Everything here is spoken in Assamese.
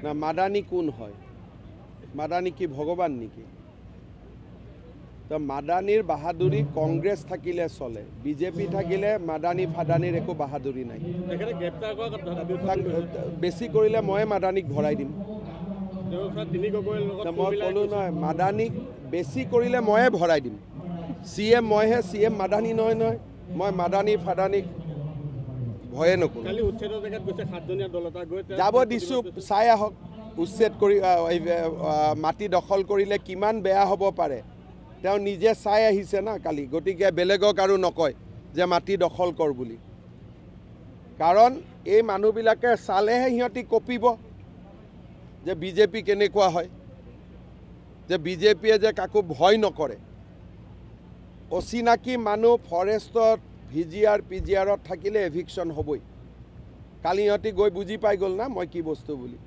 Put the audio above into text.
না মাদানী কোন হয় মাদানী কি ভগবান নেকি তো মাদানীর বাহাদুরি কংগ্রেস থাকিলে চলে বিজেপি থাকিলে মাদানী ফাদানীর একো বাহাদুরি নাই বেছি কৰিলে মই মাদানীক ভৰাই দিম মই ক'লো নহয় মাদানীক বেছি কৰিলে ময়ে ভৰাই দিম CM মইহে CM মাদানী নহয় নহয় মই মাদানী ফাদানীক ভয়ে নকৰোঁ যাব দিছোঁ চাই আহক উচ্ছেদ কৰি মাটি দখল কৰিলে কিমান বেয়া হ'ব পাৰে তেওঁ নিজে চাই আহিছে না কালি গতিকে বেলেগক আৰু নকয় যে মাটি দখল কৰ বুলি কাৰণ এই মানুহবিলাকে চালেহে সিহঁতি কপিব যে বিজেপি কেনেকুৱা হয় যে বিজেপিয়ে যে কাকো ভয় নকৰে অচিনাকি মানুহ ফৰেষ্টত VGR PGRত থাকিলে এভিকশ্যন হ'বই কালি সিহঁতি গৈ বুজি পাই গ'ল না মই কি বস্তু বুলি